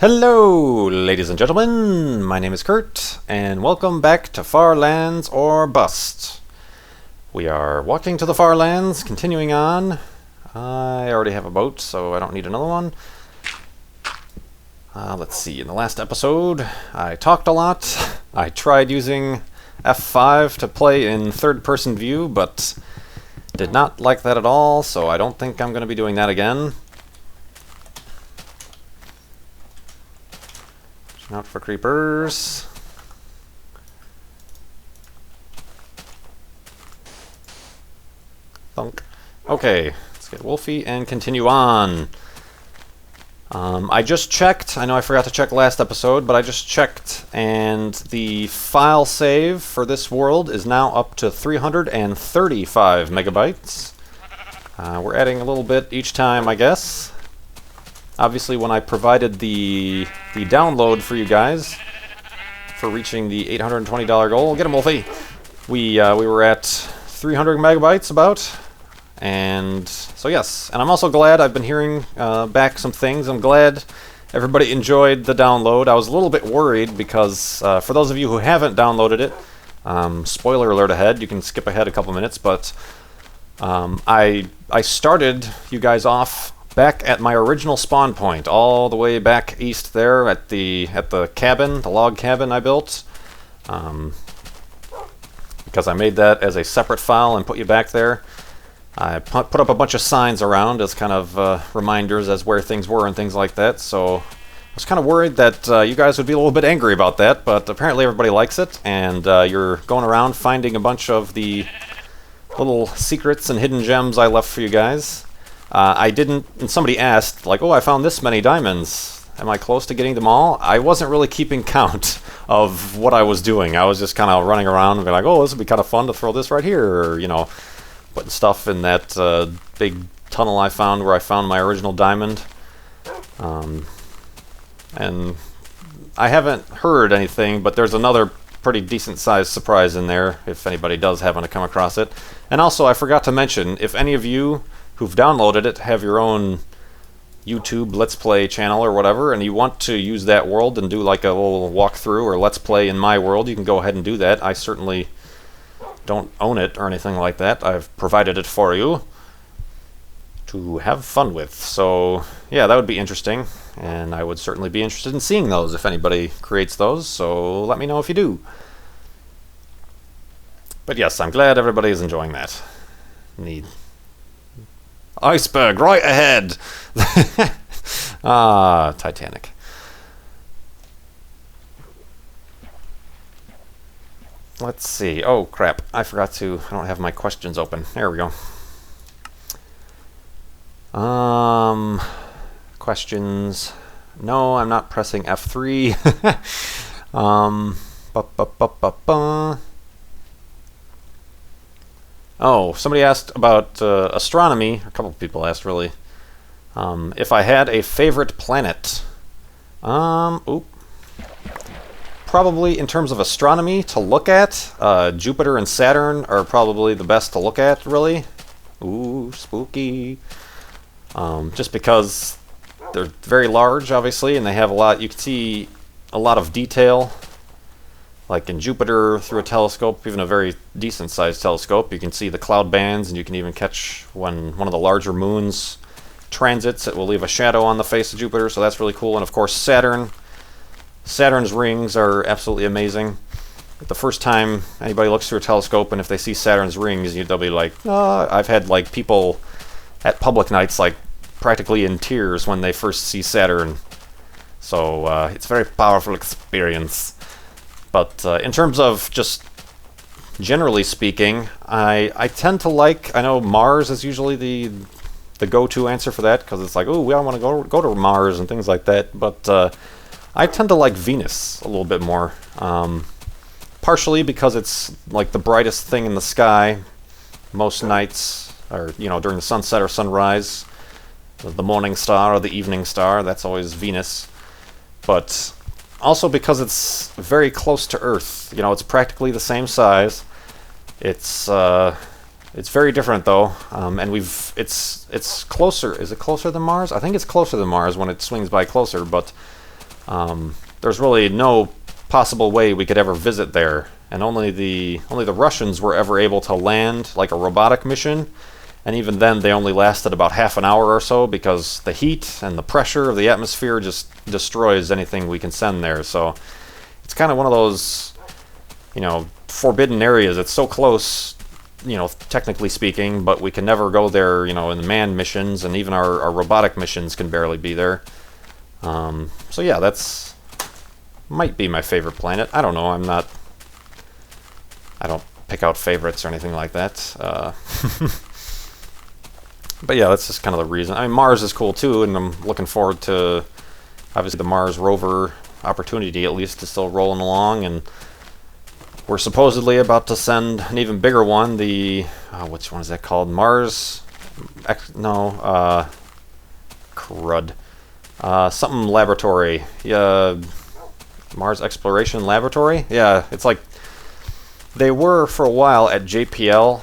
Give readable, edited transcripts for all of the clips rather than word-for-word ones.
Hello, ladies and gentlemen. My name is Kurt, and welcome back to Far Lands or Bust. We are walking to the Far Lands, continuing on. I already have a boat, so I don't need another one. Let's see, in the last episode, I talked a lot. I tried using F5 to play in third-person view, but did not like that at all, so I don't think I'm going to be doing that again. Out for creepers. Thunk. Okay, let's get Wolfie and continue on. I just checked. I know I forgot to check last episode, but I just checked, and the file save for this world is now up to 335 megabytes. We're adding a little bit each time, I guess. Obviously, when I provided the download for you guys for reaching the $820 goal, get him, Wolfie. We were at 300 megabytes about, and so yes. And I'm also glad I've been hearing back some things. I'm glad everybody enjoyed the download. I was a little bit worried because for those of you who haven't downloaded it, spoiler alert ahead. You can skip ahead a couple minutes, but I started you guys off back at my original spawn point, all the way back east there at the cabin, the log cabin I built, because I made that as a separate file and put you back there. I put up a bunch of signs around as kind of reminders as where things were and things like that, so I was kind of worried that you guys would be a little bit angry about that, but apparently everybody likes it, and you're going around finding a bunch of the little secrets and hidden gems I left for you guys. I didn't, and somebody asked, like, oh, I found this many diamonds. Am I close to getting them all? I wasn't really keeping count of what I was doing. I was just kind of running around and being like, oh, this would be kind of fun to throw this right here, or, you know, putting stuff in that big tunnel I found where I found my original diamond. And I haven't heard anything, but there's another pretty decent-sized surprise in there, if anybody does happen to come across it. And also, I forgot to mention, if any of you who've downloaded it have your own YouTube Let's Play channel or whatever, and you want to use that world and do like a little walkthrough or Let's Play in my world, you can go ahead and do that. I certainly don't own it or anything like that. I've provided it for you to have fun with. So yeah, that would be interesting, and I would certainly be interested in seeing those if anybody creates those, so let me know if you do. But yes, I'm glad everybody is enjoying that. Need iceberg right ahead. Titanic. Let's see. Oh crap, I forgot to, I don't have my questions open. There we go. Questions. No, I'm not pressing F3. Oh, somebody asked about astronomy. A couple of people asked, really. If I had a favorite planet. Probably in terms of astronomy to look at, Jupiter and Saturn are probably the best to look at, really. Ooh, spooky. Just because they're very large, obviously, and they have a lot. You can see a lot of detail. Like in Jupiter, through a telescope, even a very decent-sized telescope, you can see the cloud bands, and you can even catch when one of the larger moons transits. It will leave a shadow on the face of Jupiter, so that's really cool. And of course, Saturn's rings are absolutely amazing. The first time anybody looks through a telescope, and if they see Saturn's rings, they'll be like, oh, I've had like people at public nights like practically in tears when they first see Saturn. So it's a very powerful experience. But in terms of just generally speaking, I tend to like, I know Mars is usually the go-to answer for that, because it's like, oh, we all want to go to Mars and things like that, but I tend to like Venus a little bit more, partially because it's like the brightest thing in the sky most nights, or, you know, during the sunset or sunrise, the morning star or the evening star, that's always Venus, but also because it's very close to Earth. You know, it's practically the same size. It's very different though, and it's closer. Is it closer than Mars? I think it's closer than Mars when it swings by closer. But There's really no possible way we could ever visit there, and only the Russians were ever able to land like a robotic mission, and even then they only lasted about half an hour or so because the heat and the pressure of the atmosphere just destroys anything we can send there. So it's kind of one of those, forbidden areas. It's so close, technically speaking, but we can never go there, in the manned missions, and even our robotic missions can barely be there. So yeah, that's might be my favorite planet. I don't know. I don't pick out favorites or anything like that. But yeah, that's just kind of the reason. I mean, Mars is cool too, and I'm looking forward to, obviously, the Mars rover opportunity at least is still rolling along, and we're supposedly about to send an even bigger one. The which one is that called? Mars? Crud. Something laboratory. Yeah, Mars Exploration Laboratory. Yeah, it's like they were for a while at JPL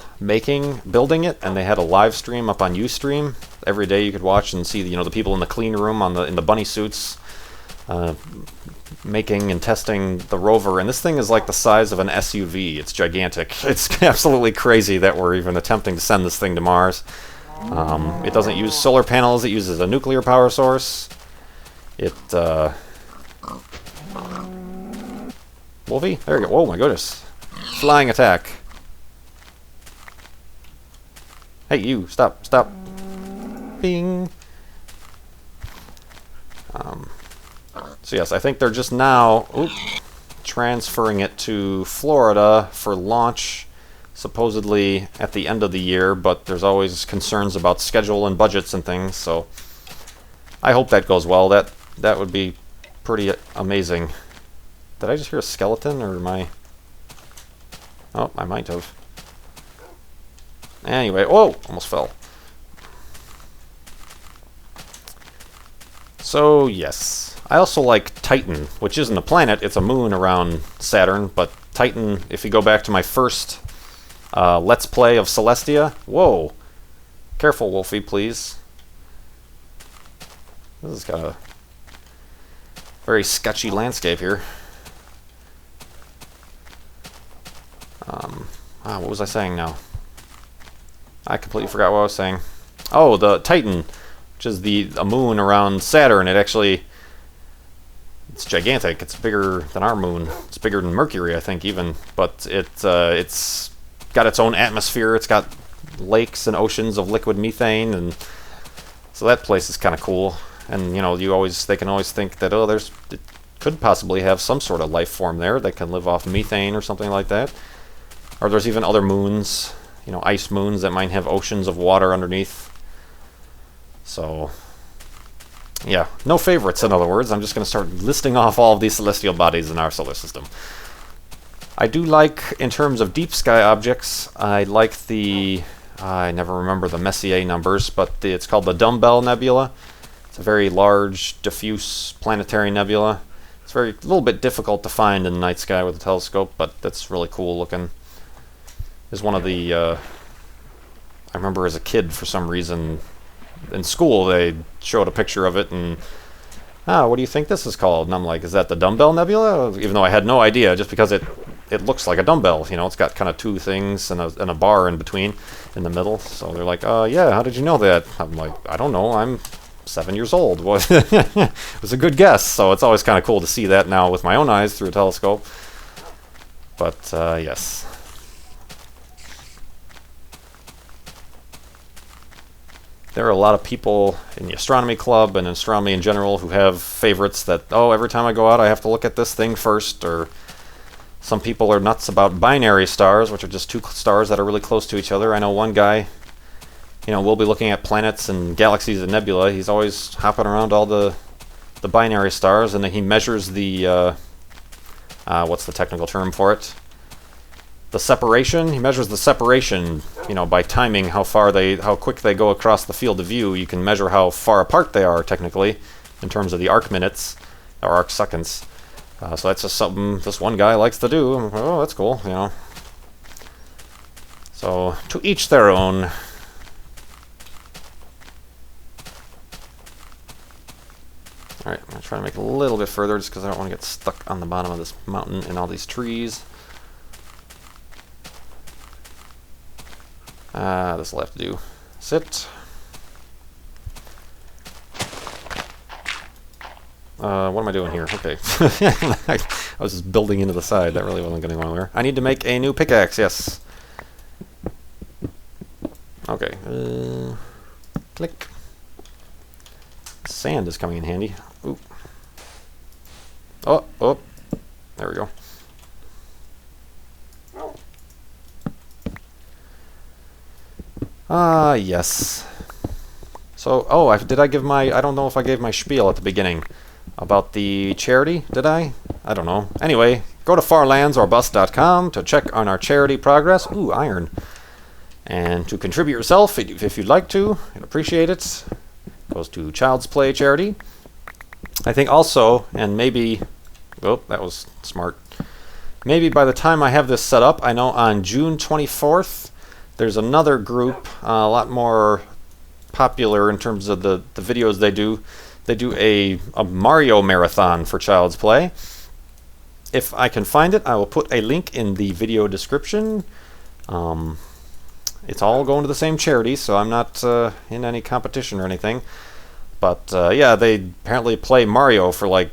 building it, and they had a live stream up on Ustream every day. You could watch and see the people in the clean room in the bunny suits making and testing the rover. And this thing is like the size of an SUV. It's gigantic. It's absolutely crazy that we're even attempting to send this thing to Mars. It doesn't use solar panels. It uses a nuclear power source. Wolfie? There you go. Oh my goodness. Flying attack. Hey, you. Stop. Bing. So yes, I think they're just now transferring it to Florida for launch, supposedly at the end of the year, but there's always concerns about schedule and budgets and things, so I hope that goes well. That would be pretty amazing. Did I just hear a skeleton, or am I... Oh, I might have. Anyway, oh, almost fell. So, yes. I also like Titan, which isn't a planet, it's a moon around Saturn, but Titan, if you go back to my first Let's Play of Celestia... Whoa! Careful, Wolfie, please. This has got a very sketchy landscape here. What was I saying now? I completely forgot what I was saying. Oh, the Titan, which is a moon around Saturn. It's gigantic. It's bigger than our moon. It's bigger than Mercury, I think, even. But it's got its own atmosphere. It's got lakes and oceans of liquid methane, and so that place is kind of cool. And they can always think that it could possibly have some sort of life form there that can live off methane or something like that. Or there's even other moons, ice moons that might have oceans of water underneath. So, yeah, no favorites, in other words. I'm just going to start listing off all of these celestial bodies in our solar system. I do like, in terms of deep sky objects, I like I never remember the Messier numbers, but it's called the Dumbbell Nebula. It's a very large, diffuse planetary nebula. It's a little bit difficult to find in the night sky with a telescope, but that's really cool looking. Is one of the... I remember as a kid, for some reason, in school, they showed a picture of it, and what do you think this is called? And I'm like, is that the Dumbbell Nebula? Even though I had no idea, just because it looks like a dumbbell. It's got kind of two things and a bar in between, in the middle. So they're like, yeah, how did you know that? I'm like, I don't know, I'm 7 years old. It was a good guess, so it's always kind of cool to see that now with my own eyes through a telescope. But, yes. There are a lot of people in the astronomy club and astronomy in general who have favorites that, every time I go out I have to look at this thing first, or some people are nuts about binary stars, which are just two stars that are really close to each other. I know one guy, we'll be looking at planets and galaxies and nebula. He's always hopping around all the binary stars, and then he measures the, what's the technical term for it? The separation. He measures the separation, by timing how quick they go across the field of view. You can measure how far apart they are, technically, in terms of the arc minutes, or arc seconds. So that's just something this one guy likes to do. I'm like, oh, that's cool, So, to each their own. Alright, I'm going to try to make it a little bit further just because I don't want to get stuck on the bottom of this mountain and all these trees. This will have to do. Sit. What am I doing here? Okay. I was just building into the side. That really wasn't going anywhere. I need to make a new pickaxe, yes. Okay. Click. Sand is coming in handy. Ooh. Oh, oh. There we go. Ah, yes. So, oh, did I give my... I don't know if I gave my spiel at the beginning about the charity, did I? I don't know. Anyway, go to farlandsorbust.com to check on our charity progress. Ooh, iron. And to contribute yourself, if you'd like to, I'd appreciate it. Goes to Child's Play charity. I think also, and maybe... Oh, that was smart. Maybe by the time I have this set up, I know on June 24th, there's another group, a lot more popular in terms of the videos they do. They do a Mario marathon for Child's Play. If I can find it, I will put a link in the video description. It's all going to the same charity, so I'm not in any competition or anything. But yeah, they apparently play Mario for like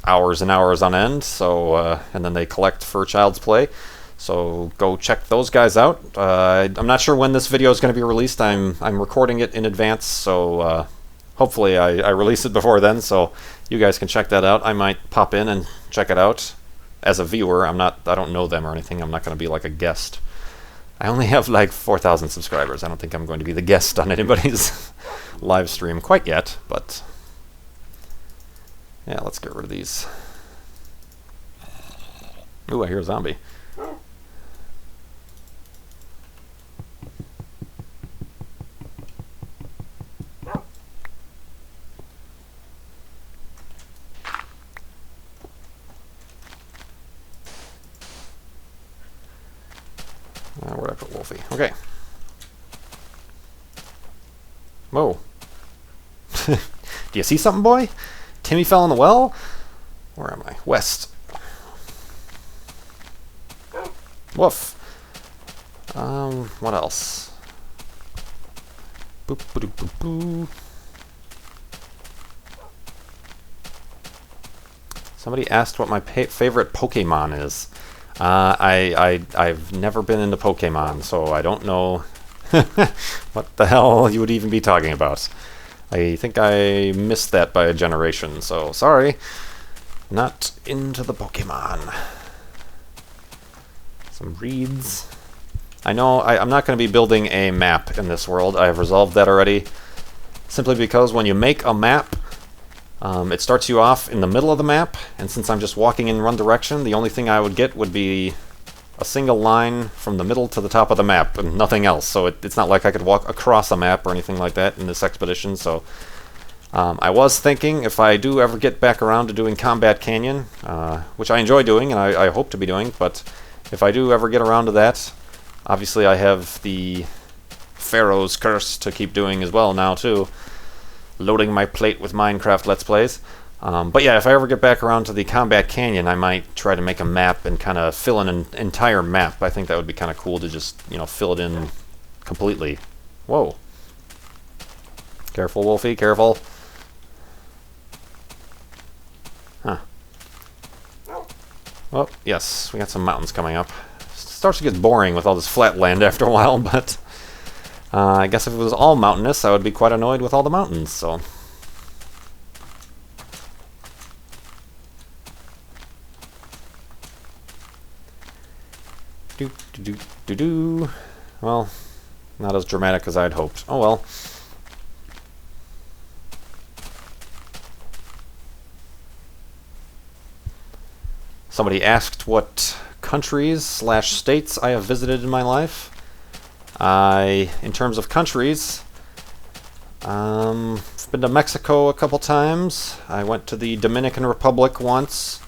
hours and hours on end. So and then they collect for Child's Play. So go check those guys out. I'm not sure when this video is going to be released. I'm recording it in advance, so hopefully I release it before then. So you guys can check that out. I might pop in and check it out as a viewer. I don't know them or anything. I'm not going to be like a guest. I only have like 4,000 subscribers. I don't think I'm going to be the guest on anybody's live stream quite yet, but yeah, let's get rid of these. Ooh, I hear a zombie. Where'd I put Wolfie? Okay. Whoa. Do you see something, boy? Timmy fell in the well? Where am I? West. Woof. What else? Boop, boop, boop, boop. Somebody asked what my favorite Pokemon is. I've never been into Pokemon, so I don't know what the hell you would even be talking about. I think I missed that by a generation, so sorry. Not into the Pokemon. Some reeds. I know I'm not going to be building a map in this world. I have resolved that already. Simply because when you make a map, it starts you off in the middle of the map, and since I'm just walking in one direction, the only thing I would get would be a single line from the middle to the top of the map, and nothing else. So it's not like I could walk across a map or anything like that in this expedition. So I was thinking if I do ever get back around to doing Combat Canyon, which I enjoy doing and I hope to be doing, but if I do ever get around to that, obviously I have the Pharaoh's Curse to keep doing as well now too. Loading my plate with Minecraft Let's Plays. But yeah, if I ever get back around to the Combat Canyon, I might try to make a map and kind of fill in an entire map. I think that would be kind of cool to just, you know, fill it in completely. Whoa. Careful, Wolfie, careful. Huh. Oh, yes, we got some mountains coming up. Starts to get boring with all this flat land after a while, but I guess if it was all mountainous, I would be quite annoyed with all the mountains, so. Do. Well, not as dramatic as I'd hoped. Oh well. Somebody asked what countries/states I have visited in my life. In terms of countries, I've been to Mexico a couple times. I went to the Dominican Republic once.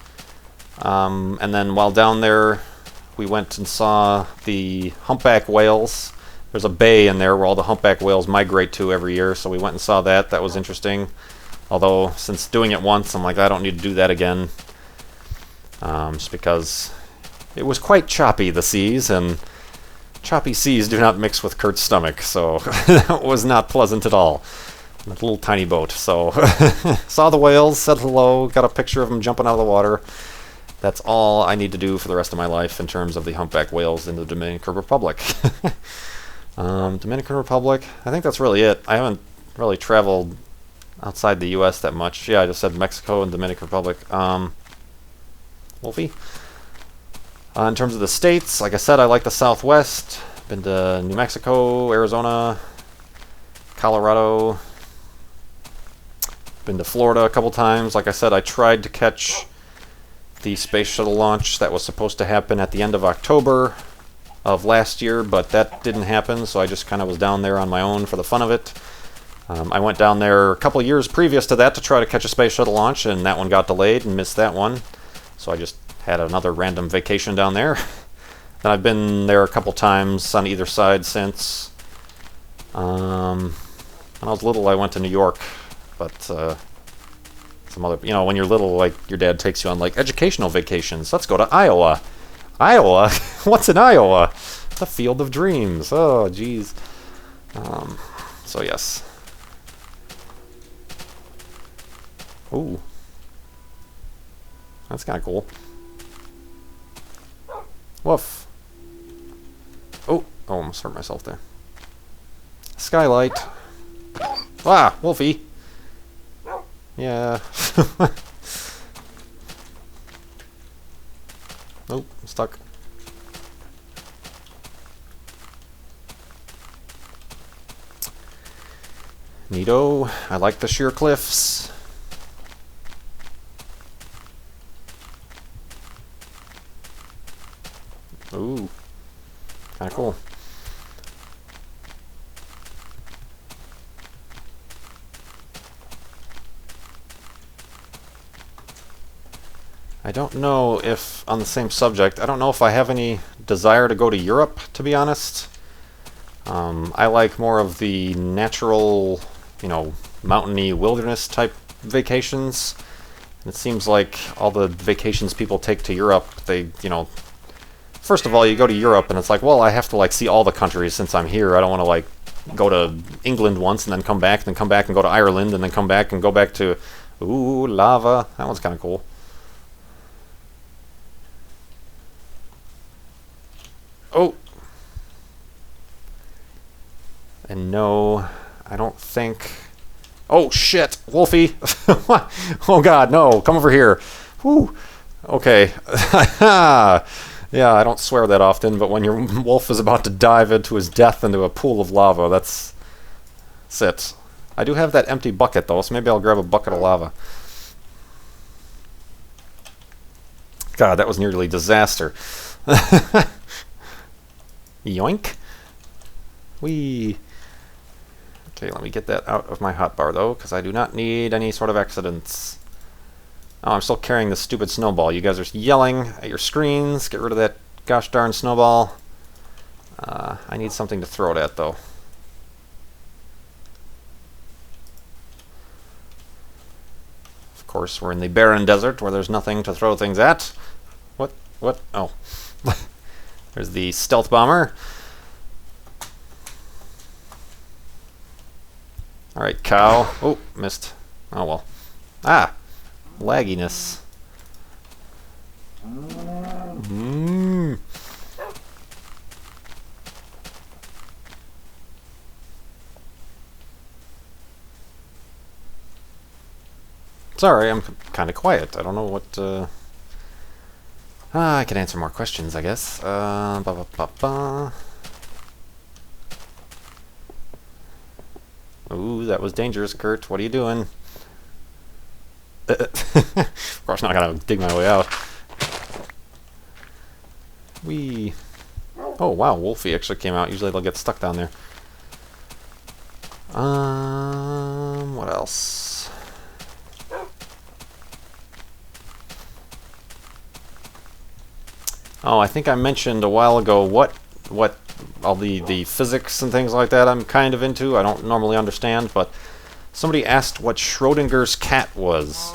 And then while down there, we went and saw the humpback whales. There's a bay in there where all the humpback whales migrate to every year, so we went and saw that. That was interesting. Although, since doing it once, I'm like, I don't need to do that again. Just because it was quite choppy, the seas, and choppy seas do not mix with Kurt's stomach, so that was not pleasant at all. A little tiny boat, so saw the whales, said hello, got a picture of them jumping out of the water. That's all I need to do for the rest of my life in terms of the humpback whales in the Dominican Republic. Dominican Republic, I think that's really it. I haven't really traveled outside the U.S. that much. Yeah, I just said Mexico and Dominican Republic. Wolfie? In terms of the states, like I said, I like the Southwest. Been to New Mexico, Arizona, Colorado. Been to Florida a couple times. Like I said, I tried to catch the space shuttle launch that was supposed to happen at the end of October of last year, but that didn't happen, so I just kind of was down there on my own for the fun of it. I went down there a couple years previous to that to try to catch a space shuttle launch, and that one got delayed and missed that one, so I just had another random vacation down there. Then I've been there a couple times on either side since. When I was little, I went to New York, but some other, you know, when you're little, like, your dad takes you on, like, educational vacations. Let's go to Iowa. Iowa? What's in Iowa? The Field of Dreams. Oh, jeez. So, yes. Ooh. That's kind of cool. Woof. Oh, almost hurt myself there. Skylight. Ah, Wolfie. Yeah. Oh, I'm stuck. Neato. I like the sheer cliffs. Ooh. Kinda cool. I don't know if, on the same subject, I don't know if I have any desire to go to Europe, to be honest. I like more of the natural, you know, mountainy wilderness type vacations. And it seems like all the vacations people take to Europe, they, you know, first of all, you go to Europe and it's like, well, I have to, like, see all the countries since I'm here. I don't want to, like, go to England once and then come back and go to Ireland and then come back and go back to, ooh, lava. That one's kind of cool. Oh! And no, I don't think... Oh, shit! Wolfie! Oh, God, no! Come over here! Whew! Okay. Yeah, I don't swear that often, but when your wolf is about to dive into his death into a pool of lava, that's it. I do have that empty bucket, though, so maybe I'll grab a bucket of lava. God, that was nearly disaster. Yoink. Whee. Okay, let me get that out of my hotbar, though, because I do not need any sort of accidents. Oh, I'm still carrying this stupid snowball. You guys are yelling at your screens. Get rid of that gosh darn snowball. I need something to throw it at, though. Of course, we're in the barren desert where there's nothing to throw things at. What? What? Oh. There's the stealth bomber. Alright, cow. Oh, missed. Oh, well. Ah! Lagginess. Sorry, I'm kind of quiet. I don't know what, I can answer more questions, I guess. Ooh, that was dangerous, Kurt. What are you doing? Of course, not gonna dig my way out. Whee! Oh wow, Wolfie actually came out. Usually they'll get stuck down there. What else? Oh, I think I mentioned a while ago what all the physics and things like that I'm kind of into. I don't normally understand, but somebody asked what Schrödinger's cat was.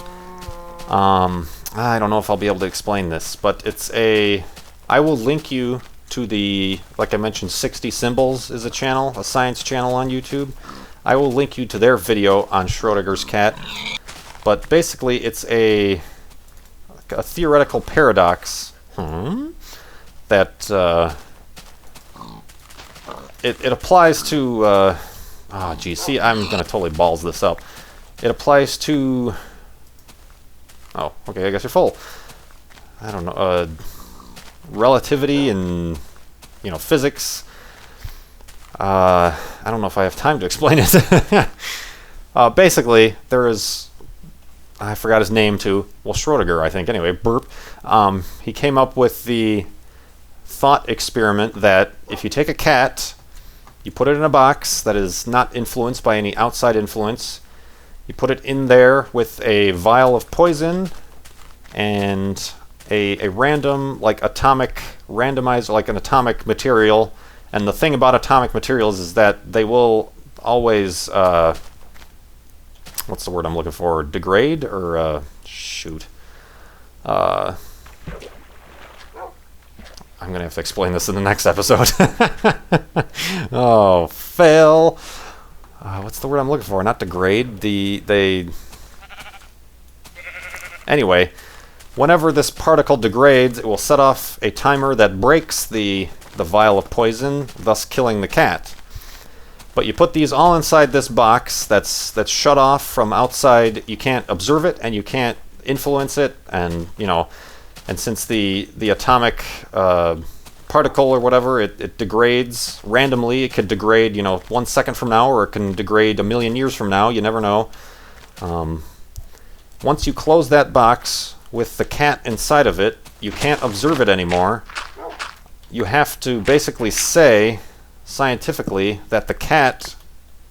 I don't know if I'll be able to explain this, but it's a... I will link you to the, like I mentioned, 60 Symbols is a channel, a science channel on YouTube. I will link you to their video on Schrödinger's cat. But basically, it's a theoretical paradox that it applies to... see, I'm going to totally balls this up. It applies to... Oh, okay, I guess you're full. I don't know, relativity and, physics. I don't know if I have time to explain it. Basically, there is... I forgot his name too. Well, Schrödinger, I think. Anyway, burp. He came up with the thought experiment that if you take a cat, you put it in a box that is not influenced by any outside influence, you put it in there with a vial of poison and a random, like atomic, randomizer, like an atomic material. And the thing about atomic materials is that they will always... what's the word I'm looking for? Degrade? Or, shoot. I'm going to have to explain this in the next episode. Oh, fail. What's the word I'm looking for? Not degrade. Anyway, whenever this particle degrades, it will set off a timer that breaks the vial of poison, thus killing the cat. But you put these all inside this box that's shut off from outside. You can't observe it and you can't influence it, and and since the atomic particle or whatever, it degrades randomly. It could degrade 1 second from now, or it can degrade 1,000,000 years from now. You never know. Once you close that box with the cat inside of it, you can't observe it anymore. You have to basically say scientifically that the cat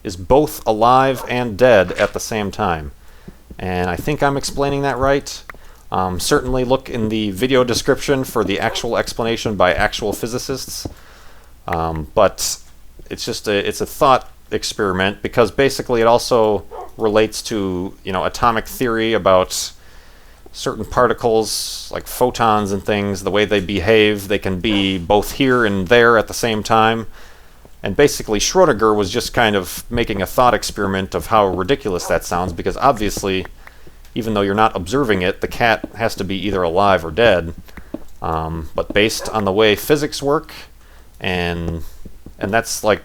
is both alive and dead at the same time. And I think I'm explaining that right. Certainly look in the video description for the actual explanation by actual physicists. But it's just it's a thought experiment, because basically it also relates to atomic theory about certain particles like photons and things, the way they behave. They can be both here and there at the same time. And basically, Schrödinger was just kind of making a thought experiment of how ridiculous that sounds, because obviously, even though you're not observing it, the cat has to be either alive or dead. But based on the way physics work, and that's like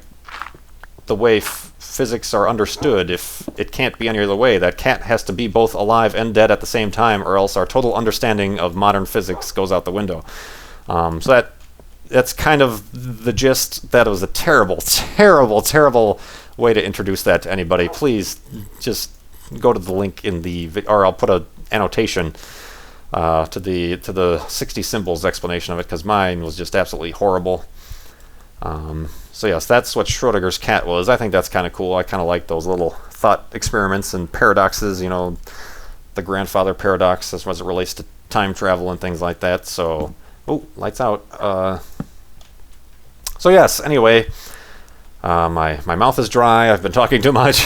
the way physics are understood, if it can't be any other way, that cat has to be both alive and dead at the same time, or else our total understanding of modern physics goes out the window. So that's kind of the gist. That was a terrible, terrible, terrible way to introduce that to anybody. Please just go to the link in the or I'll put an annotation to the 60 Symbols explanation of it, because mine was just absolutely horrible. So yes, that's what Schrödinger's cat was. I think that's kind of cool. I kind of like those little thought experiments and paradoxes. The grandfather paradox as it relates to time travel and things like that. So, oh, lights out. So yes, anyway, my mouth is dry. I've been talking too much.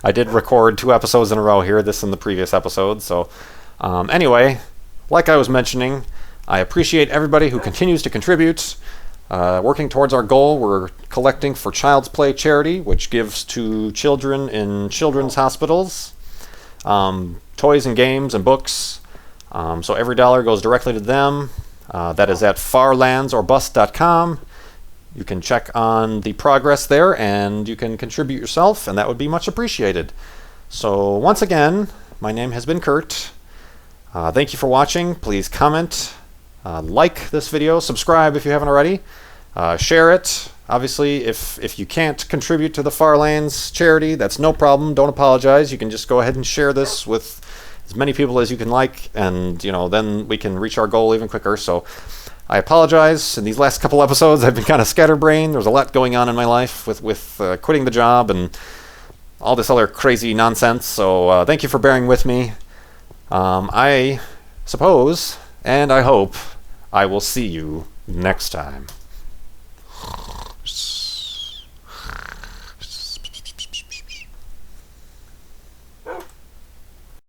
I did record 2 episodes in a row here, this and the previous episode. So anyway, like I was mentioning, I appreciate everybody who continues to contribute. Working towards our goal, we're collecting for Child's Play charity, which gives to children in children's hospitals, toys and games and books. So every dollar goes directly to them. That is at farlandsorbust.com. You can check on the progress there, and you can contribute yourself, and that would be much appreciated. So once again, my name has been Kurt. Thank you for watching. Please comment, like this video, subscribe if you haven't already, share it. Obviously, if you can't contribute to the Far Lands charity, that's no problem. Don't apologize. You can just go ahead and share this with as many people as you can like, and then we can reach our goal even quicker. So I apologize. In these last couple episodes, I've been kind of scatterbrained. There's a lot going on in my life with quitting the job and all this other crazy nonsense. So thank you for bearing with me. I suppose, and I hope, I will see you next time.